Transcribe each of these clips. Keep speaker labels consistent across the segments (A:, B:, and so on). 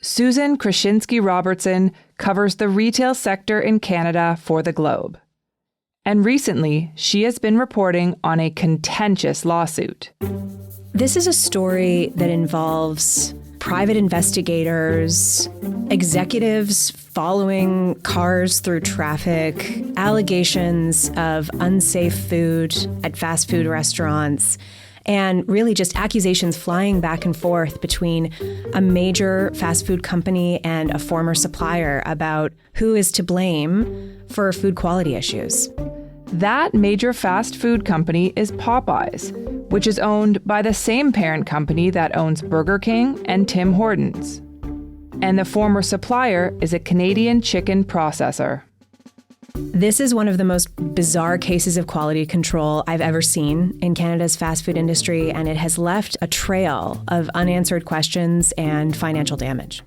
A: Susan Krashinsky Robertson covers the retail sector in Canada for The Globe. And recently, she has been reporting on a contentious lawsuit.
B: This is a story that involves private investigators, executives following cars through traffic, allegations of unsafe food at fast food restaurants, and really just accusations flying back and forth between a major fast food company and a former supplier about who is to blame for food quality issues.
A: That major fast food company is Popeyes, which is owned by the same parent company that owns Burger King and Tim Hortons. And the former supplier is a Canadian chicken processor.
B: This is one of the most bizarre cases of quality control I've ever seen in Canada's fast food industry, and it has left a trail of unanswered questions and financial damage.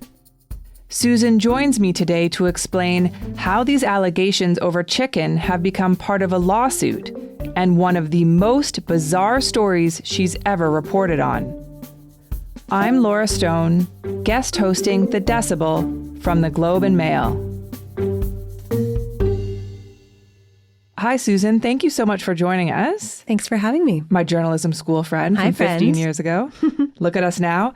A: Susan joins me today to explain how these allegations over chicken have become part of a lawsuit and one of the most bizarre stories she's ever reported on. I'm Laura Stone, guest hosting The Decibel from The Globe and Mail. Hi, Susan. Thank you so much for joining us.
B: Thanks for having me.
A: My journalism school friend from 15 years ago. Look at us now.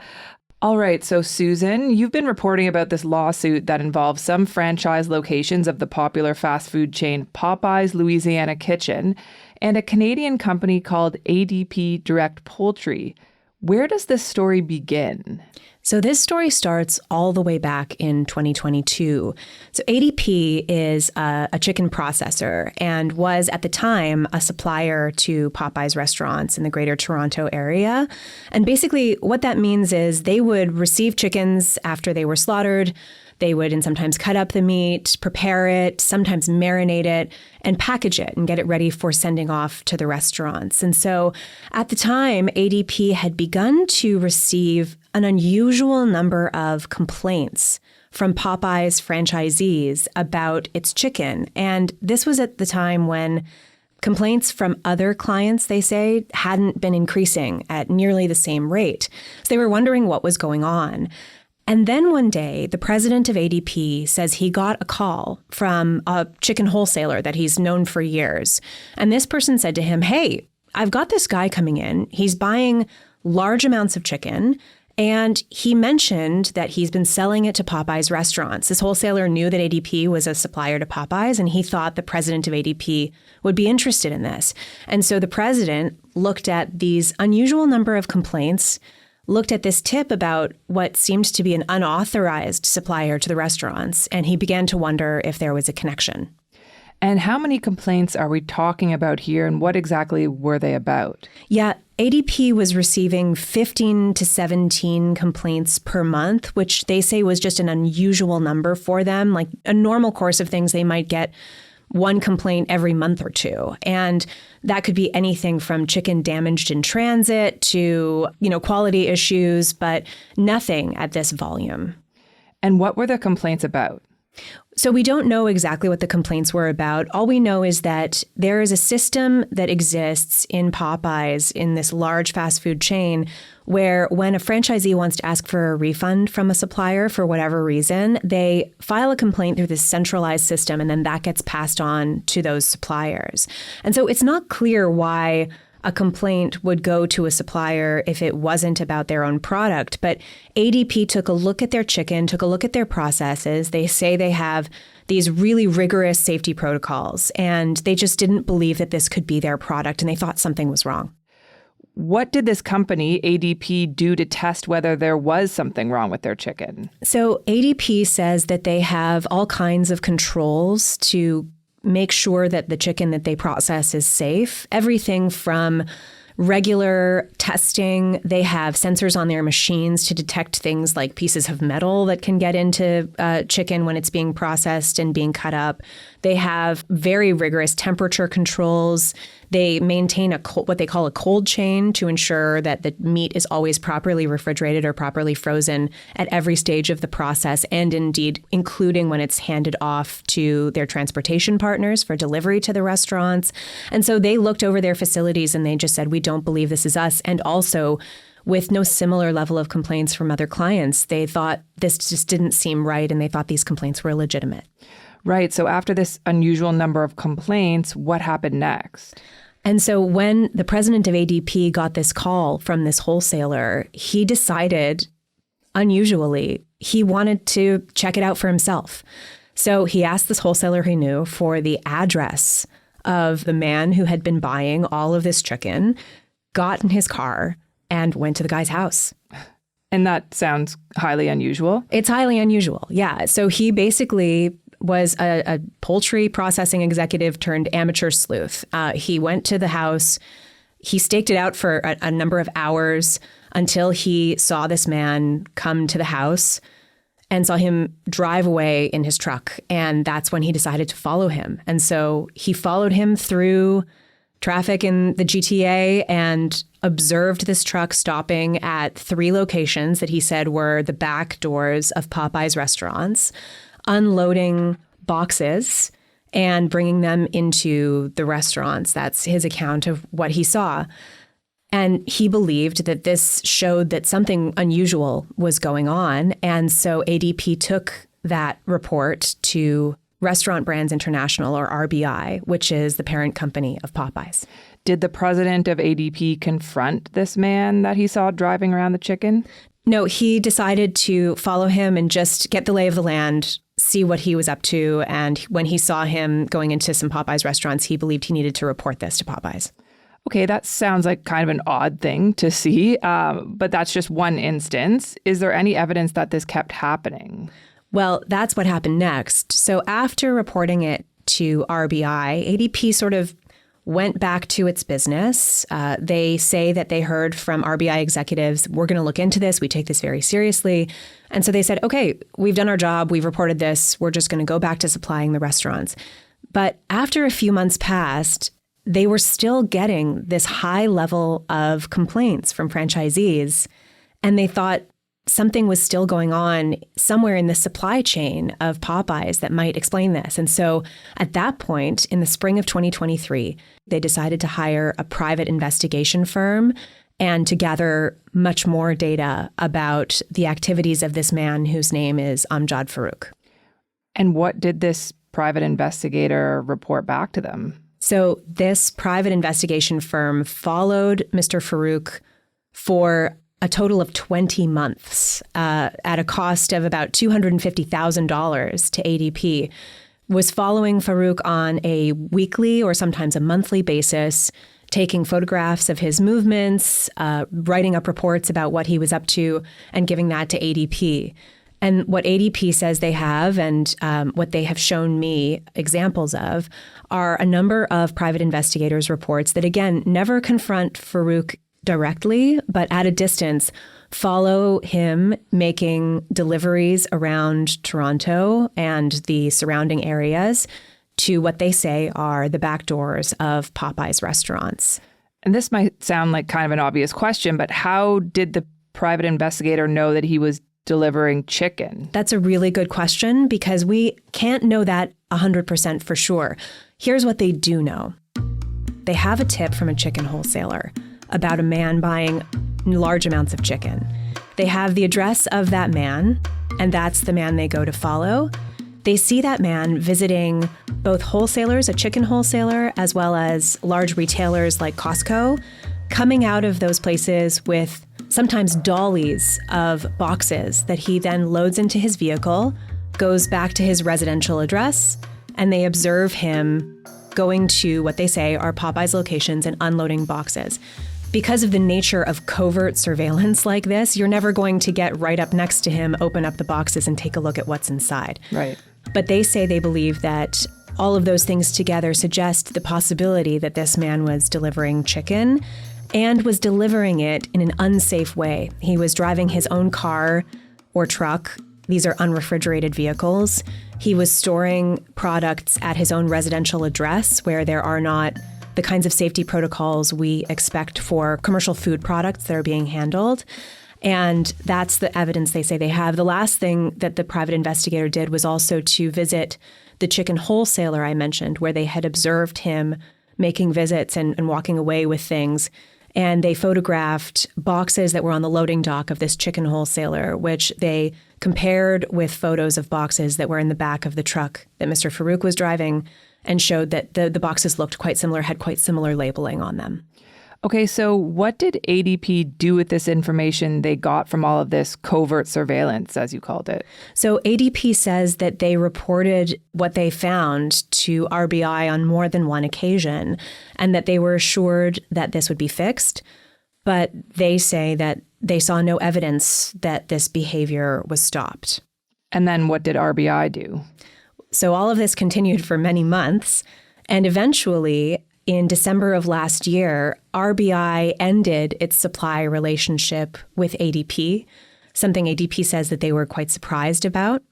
A: All right. So, Susan, you've been reporting about this lawsuit that involves some franchise locations of the popular fast food chain Popeyes Louisiana Kitchen and a Canadian company called ADP Direct Poultry. Where does this story begin?
B: So this story starts all the way back in 2022. So ADP is a chicken processor and was at the time a supplier to Popeyes restaurants in the Greater Toronto area. And basically what that means is they would receive chickens after they were slaughtered. They would sometimes cut up the meat, prepare it, sometimes marinate it, and package it and get it ready for sending off to the restaurants. And so at the time, ADP had begun to receive an unusual number of complaints from Popeyes franchisees about its chicken. And this was at the time when complaints from other clients, they say, hadn't been increasing at nearly the same rate. So they were wondering what was going on. And then one day, the president of ADP says he got a call from a chicken wholesaler that he's known for years. And this person said to him, "Hey, I've got this guy coming in. He's buying large amounts of chicken. And he mentioned that he's been selling it to Popeyes restaurants." This wholesaler knew that ADP was a supplier to Popeyes, and he thought the president of ADP would be interested in this. And so the president looked at these unusual number of complaints, looked at this tip about what seemed to be an unauthorized supplier to the restaurants, and he began to wonder if there was a connection.
A: And how many complaints are we talking about here, and what exactly were they about?
B: Yeah, ADP was receiving 15 to 17 complaints per month, which they say was just an unusual number for them. Like a normal course of things, they might get one complaint every month or two. And that could be anything from chicken damaged in transit to, quality issues, but nothing at this volume.
A: And what were the complaints about?
B: So we don't know exactly what the complaints were about. All we know is that there is a system that exists in Popeyes, in this large fast food chain, where when a franchisee wants to ask for a refund from a supplier for whatever reason, they file a complaint through this centralized system, and then that gets passed on to those suppliers. And so it's not clear why a complaint would go to a supplier if it wasn't about their own product. But ADP took a look at their chicken, took a look at their processes. They say they have these really rigorous safety protocols, and they just didn't believe that this could be their product, and they thought something was wrong.
A: What did this company, ADP, do to test whether there was something wrong with their chicken?
B: So ADP says that they have all kinds of controls to make sure that the chicken that they process is safe. Everything from regular testing. They have sensors on their machines to detect things like pieces of metal that can get into chicken when it's being processed and being cut up. They have very rigorous temperature controls. They maintain what they call a cold chain to ensure that the meat is always properly refrigerated or properly frozen at every stage of the process, and indeed including when it's handed off to their transportation partners for delivery to the restaurants. And so they looked over their facilities and they just said, we don't believe this is us. And also, with no similar level of complaints from other clients. They thought this just didn't seem right, and they thought these complaints were illegitimate.
A: Right. So after this unusual number of complaints, what happened next?
B: And so when the president of ADP got this call from this wholesaler, he decided, unusually, he wanted to check it out for himself. So he asked this wholesaler he knew for the address of the man who had been buying all of this chicken, got in his car, and went to the guy's house.
A: And that sounds highly unusual.
B: It's highly unusual, yeah. So he basically was a poultry processing executive turned amateur sleuth. He went to the house. He staked it out for a number of hours until he saw this man come to the house and saw him drive away in his truck. And that's when he decided to follow him. And so he followed him through traffic in the GTA and observed this truck stopping at 3 locations that he said were the back doors of Popeyes restaurants, unloading boxes and bringing them into the restaurants. That's his account of what he saw. And he believed that this showed that something unusual was going on. And so ADP took that report to Restaurant Brands International, or RBI, which is the parent company of Popeyes.
A: Did the president of ADP confront this man that he saw driving around the chicken?
B: No, he decided to follow him and just get the lay of the land, see what he was up to. And when he saw him going into some Popeyes restaurants, he believed he needed to report this to Popeyes.
A: Okay, that sounds like kind of an odd thing to see, but that's just one instance. Is there any evidence that this kept happening?
B: Well, that's what happened next. So after reporting it to RBI, ADP sort of went back to its business. They say that they heard from RBI executives, we're going to look into this. We take this very seriously. And so they said, okay, we've done our job. We've reported this. We're just going to go back to supplying the restaurants. But after a few months passed, they were still getting this high level of complaints from franchisees. And they thought something was still going on somewhere in the supply chain of Popeyes that might explain this. And so at that point, in the spring of 2023, they decided to hire a private investigation firm and to gather much more data about the activities of this man whose name is Amjad Farouk.
A: And what did this private investigator report back to them?
B: So this private investigation firm followed Mr. Farouk for a total of 20 months at a cost of about $250,000 to ADP, was following Farouk on a weekly or sometimes a monthly basis, taking photographs of his movements, writing up reports about what he was up to, and giving that to ADP. And what ADP says they have, and what they have shown me examples of, are a number of private investigators' reports that, again, never confront Farouk directly, but at a distance, follow him making deliveries around Toronto and the surrounding areas to what they say are the back doors of Popeyes restaurants.
A: And this might sound like kind of an obvious question, but how did the private investigator know that he was delivering chicken?
B: That's a really good question, because we can't know that 100% for sure. Here's what they do know. They have a tip from a chicken wholesaler about a man buying large amounts of chicken. They have the address of that man, and that's the man they go to follow. They see that man visiting both wholesalers, a chicken wholesaler, as well as large retailers like Costco, coming out of those places with sometimes dollies of boxes that he then loads into his vehicle, goes back to his residential address, and they observe him going to what they say are Popeyes locations and unloading boxes. Because of the nature of covert surveillance like this, you're never going to get right up next to him, open up the boxes, and take a look at what's inside.
A: Right.
B: But they say they believe that all of those things together suggest the possibility that this man was delivering chicken and was delivering it in an unsafe way. He was driving his own car or truck. These are unrefrigerated vehicles. He was storing products at his own residential address where there are not the kinds of safety protocols we expect for commercial food products that are being handled. And that's the evidence they say they have. The last thing that the private investigator did was also to visit the chicken wholesaler I mentioned, where they had observed him making visits and walking away with things. And they photographed boxes that were on the loading dock of this chicken wholesaler, which they compared with photos of boxes that were in the back of the truck that Mr. Farouk was driving, and showed that the boxes looked quite similar, had quite similar labeling on them.
A: Okay, so what did ADP do with this information they got from all of this covert surveillance, as you called it?
B: So ADP says that they reported what they found to RBI on more than one occasion, and that they were assured that this would be fixed. But they say that they saw no evidence that this behavior was stopped.
A: And then what did RBI do?
B: So all of this continued for many months, and eventually, in December of last year, RBI ended its supply relationship with ADP, something ADP says that they were quite surprised about.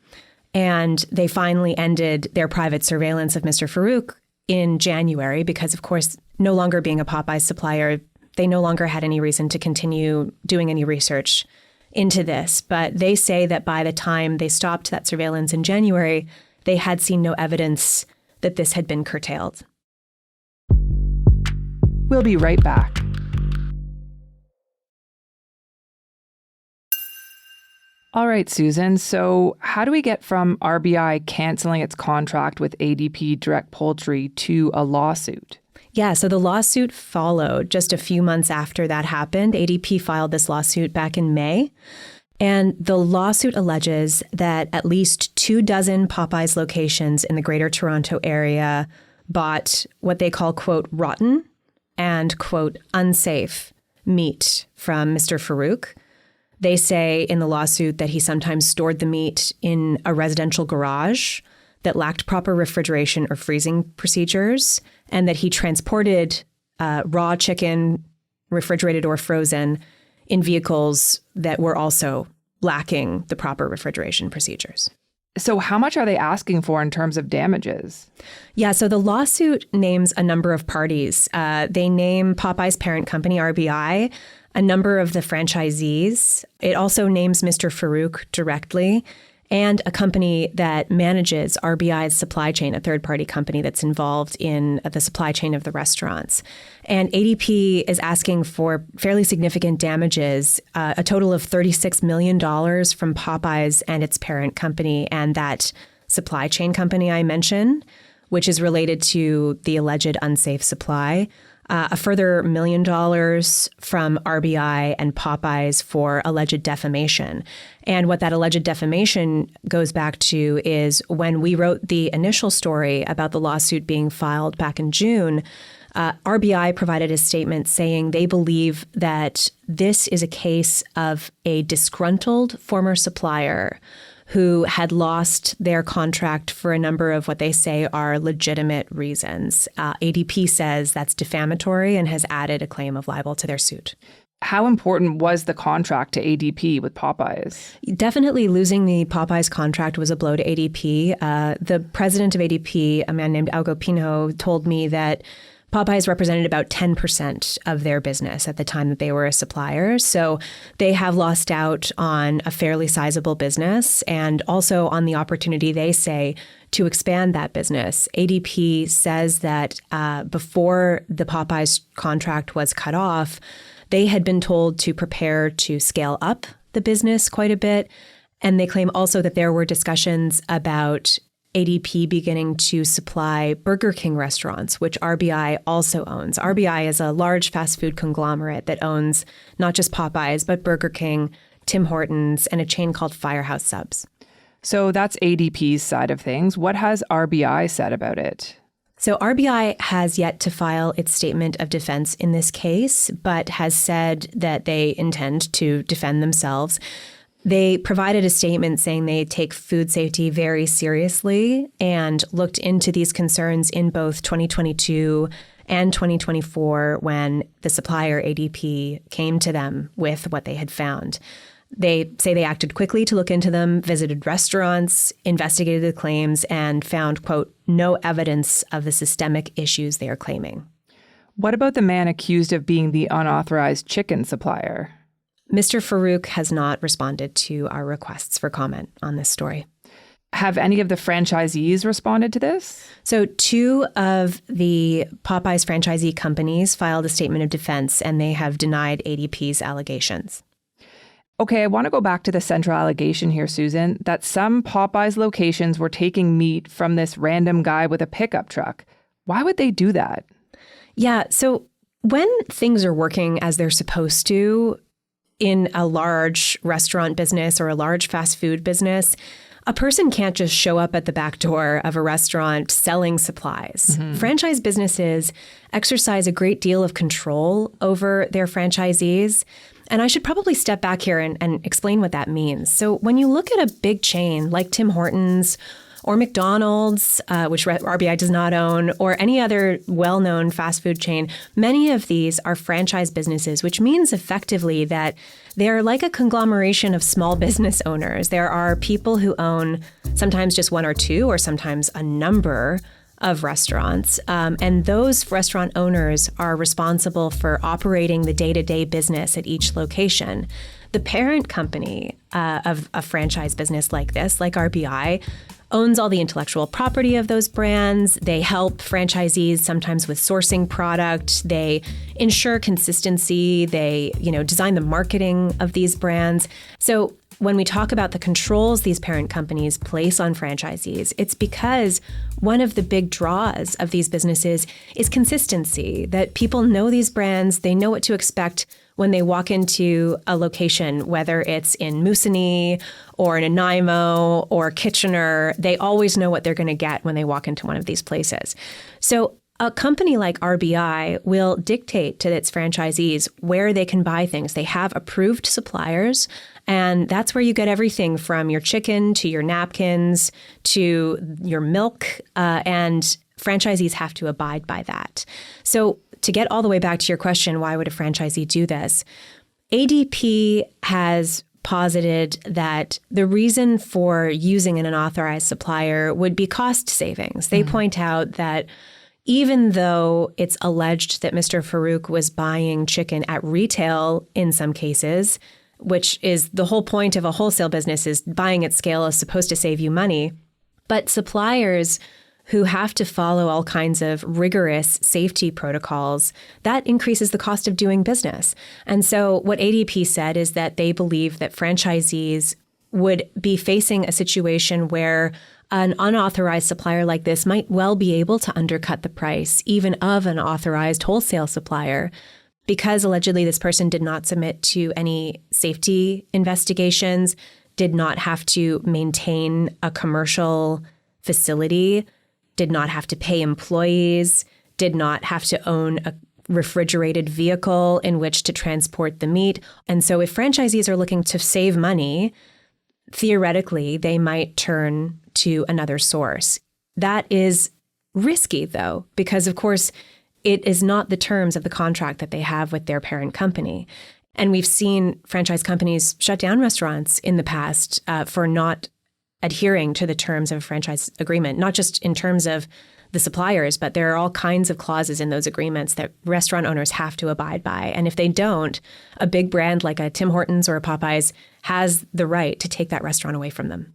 B: And they finally ended their private surveillance of Mr. Farouk in January because, of course, no longer being a Popeyes supplier, they no longer had any reason to continue doing any research into this. But they say that by the time they stopped that surveillance in January, they had seen no evidence that this had been curtailed.
A: We'll be right back. All right, Susan. So how do we get from RBI canceling its contract with ADP Direct Poultry to a lawsuit?
B: Yeah, so the lawsuit followed just a few months after that happened. ADP filed this lawsuit back in May. And the lawsuit alleges that at least 24 Popeyes locations in the Greater Toronto area bought what they call, quote, rotten and, quote, unsafe meat from Mr. Farouk. They say in the lawsuit that he sometimes stored the meat in a residential garage that lacked proper refrigeration or freezing procedures, and that he transported raw chicken, refrigerated or frozen, in vehicles that were also lacking the proper refrigeration procedures.
A: So how much are they asking for in terms of damages?
B: Yeah, so the lawsuit names a number of parties. They name Popeye's parent company, RBI, a number of the franchisees. It also names Mr. Farouk directly, and a company that manages RBI's supply chain, a third-party company that's involved in the supply chain of the restaurants. And ADP is asking for fairly significant damages, a total of $36 million from Popeyes and its parent company and that supply chain company I mentioned, which is related to the alleged unsafe supply. A further $1 million from RBI and Popeyes for alleged defamation. And what that alleged defamation goes back to is when we wrote the initial story about the lawsuit being filed back in June, RBI provided a statement saying they believe that this is a case of a disgruntled former supplier who had lost their contract for a number of what they say are legitimate reasons. ADP says that's defamatory and has added a claim of libel to their suit.
A: How important was the contract to ADP with Popeyes?
B: Definitely losing the Popeyes contract was a blow to ADP. The president of ADP, a man named Algo Pinho, told me that Popeyes represented about 10% of their business at the time that they were a supplier. So they have lost out on a fairly sizable business and also on the opportunity, they say, to expand that business. ADP says that before the Popeyes contract was cut off, they had been told to prepare to scale up the business quite a bit. And they claim also that there were discussions about ADP beginning to supply Burger King restaurants, which RBI also owns. RBI is a large fast food conglomerate that owns not just Popeyes, but Burger King, Tim Hortons, and a chain called Firehouse Subs.
A: So that's ADP's side of things. What has RBI said about it?
B: So RBI has yet to file its statement of defense in this case, but has said that they intend to defend themselves. They provided a statement saying they take food safety very seriously and looked into these concerns in both 2022 and 2024 when the supplier ADP came to them with what they had found. They say they acted quickly to look into them, visited restaurants, investigated the claims, and found, quote, no evidence of the systemic issues they are claiming.
A: What about the man accused of being the unauthorized chicken supplier?
B: Mr. Farouk has not responded to our requests for comment on this story.
A: Have any of the franchisees responded to this?
B: So 2 of the Popeyes franchisee companies filed a statement of defense, and they have denied ADP's allegations.
A: Okay, I want to go back to the central allegation here, Susan, that some Popeyes locations were taking meat from this random guy with a pickup truck. Why would they do that?
B: Yeah, so when things are working as they're supposed to in a large restaurant business or a large fast food business, a person can't just show up at the back door of a restaurant selling supplies. Mm-hmm. Franchise businesses exercise a great deal of control over their franchisees. And I should probably step back here and explain what that means. So when you look at a big chain like Tim Hortons or McDonald's, which RBI does not own, or any other well-known fast food chain, many of these are franchise businesses, which means effectively that they're like a conglomeration of small business owners. There are people who own sometimes just 1 or 2, or sometimes a number of restaurants. And those restaurant owners are responsible for operating the day-to-day business at each location. The parent company of a franchise business like this, like RBI, owns all the intellectual property of those brands. They help franchisees sometimes with sourcing product. They ensure consistency. They, design the marketing of these brands. So when we talk about the controls these parent companies place on franchisees, it's because one of the big draws of these businesses is consistency, that people know these brands, they know what to expect when they walk into a location, whether it's in Moosonee or in Nanaimo or Kitchener. They always know what they're going to get when they walk into one of these places. So a company like RBI will dictate to its franchisees where they can buy things. They have approved suppliers, and that's where you get everything from your chicken to your napkins to your milk, and franchisees have to abide by that. So to get all the way back to your question, why would a franchisee do this? ADP has posited that the reason for using an unauthorized supplier would be cost savings. They point out that even though it's alleged that Mr. Farouk was buying chicken at retail in some cases, which is the whole point of a wholesale business, is buying at scale is supposed to save you money, but suppliers who have to follow all kinds of rigorous safety protocols, that increases the cost of doing business. And so what ADP said is that they believe that franchisees would be facing a situation where an unauthorized supplier like this might well be able to undercut the price even of an authorized wholesale supplier, because allegedly this person did not submit to any safety investigations, did not have to maintain a commercial facility, did not have to pay employees, did not have to own a refrigerated vehicle in which to transport the meat. And so if franchisees are looking to save money, theoretically, they might turn to another source. That is risky, though, because, of course, it is not the terms of the contract that they have with their parent company. And we've seen franchise companies shut down restaurants in the past for not adhering to the terms of a franchise agreement, not just in terms of the suppliers, but there are all kinds of clauses in those agreements that restaurant owners have to abide by. And if they don't, a big brand like a Tim Hortons or a Popeyes has the right to take that restaurant away from them.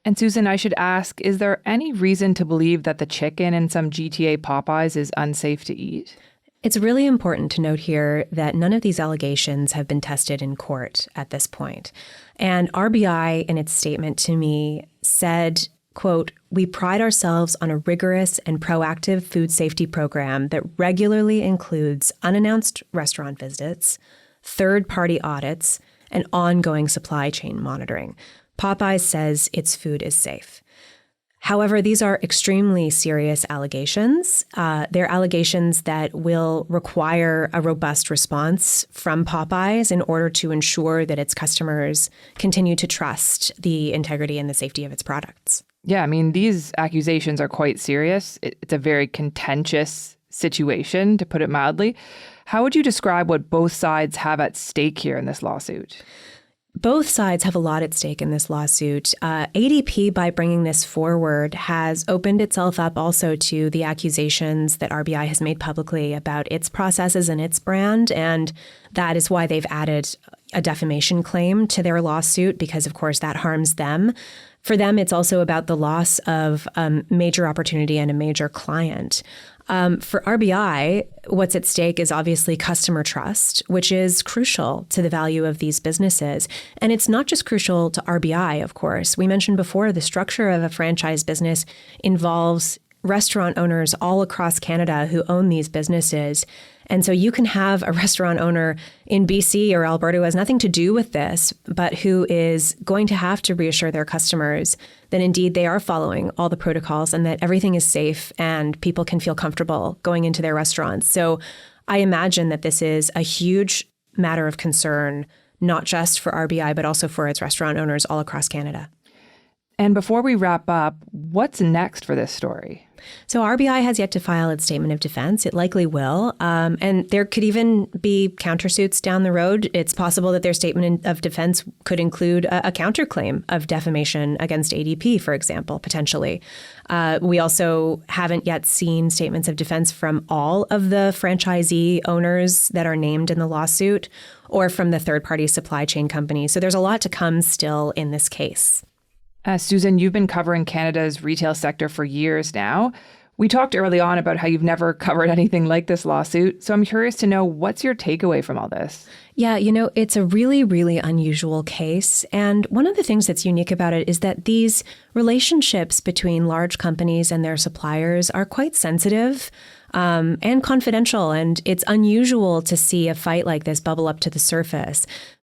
A: And Susan, I should ask, is there any reason to believe that the chicken in some GTA Popeyes is unsafe to eat?
B: It's really important to note here that none of these allegations have been tested in court at this point. And RBI, in its statement to me, said, quote, "We pride ourselves on a rigorous and proactive food safety program that regularly includes unannounced restaurant visits, third-party audits, and ongoing supply chain monitoring. Popeyes says its food is safe." However, these are extremely serious allegations. They're allegations that will require a robust response from Popeyes in order to ensure that its customers continue to trust the integrity and the safety of its products.
A: Yeah, I mean, these accusations are quite serious. It's a very contentious situation, to put it mildly. How would you describe what both sides have at stake here in this lawsuit?
B: Both sides have a lot at stake in this lawsuit. ADP, by bringing this forward, has opened itself up also to the accusations that RBI has made publicly about its processes and its brand. And that is why they've added a defamation claim to their lawsuit, because, of course, that harms them. For them, it's also about the loss of a major opportunity and a major client. For RBI, what's at stake is obviously customer trust, which is crucial to the value of these businesses. And it's not just crucial to RBI, of course. We mentioned before the structure of a franchise business involves restaurant owners all across Canada who own these businesses. And so you can have a restaurant owner in BC or Alberta who has nothing to do with this, but who is going to have to reassure their customers that indeed they are following all the protocols and that everything is safe and people can feel comfortable going into their restaurants. So I imagine that this is a huge matter of concern, not just for RBI, but also for its restaurant owners all across Canada.
A: And before we wrap up, what's next for this story?
B: So RBI has yet to file its statement of defense. It likely will. And there could even be countersuits down the road. It's possible that their statement of defense could include a counterclaim of defamation against ADP, for example, potentially. We also haven't yet seen statements of defense from all of the franchisee owners that are named in the lawsuit or from the third-party supply chain companies. So there's a lot to come still in this case.
A: Susan, you've been covering Canada's retail sector for years now. We talked early on about how you've never covered anything like this lawsuit. So I'm curious to know, what's your takeaway from all this?
B: Yeah, it's a really, really unusual case. And one of the things that's unique about it is that these relationships between large companies and their suppliers are quite sensitive and confidential. And it's unusual to see a fight like this bubble up to the surface.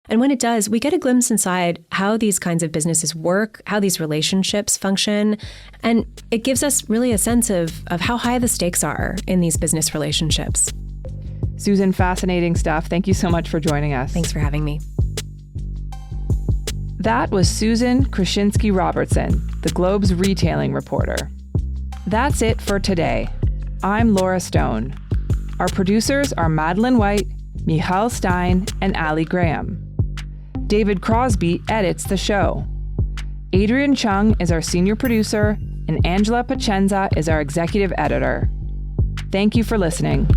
B: And when it does, we get a glimpse inside how these kinds of businesses work, how these relationships function. And it gives us really a sense of how high the stakes are in these business relationships.
A: Susan, fascinating stuff. Thank you so much for joining us.
B: Thanks for having me.
A: That was Susan Krashinsky Robertson, the Globe's retailing reporter. That's it for today. I'm Laura Stone. Our producers are Madeline White, Michal Stein, and Ali Graham. David Crosby edits the show. Adrian Chung is our senior producer, and Angela Pacenza is our executive editor. Thank you for listening.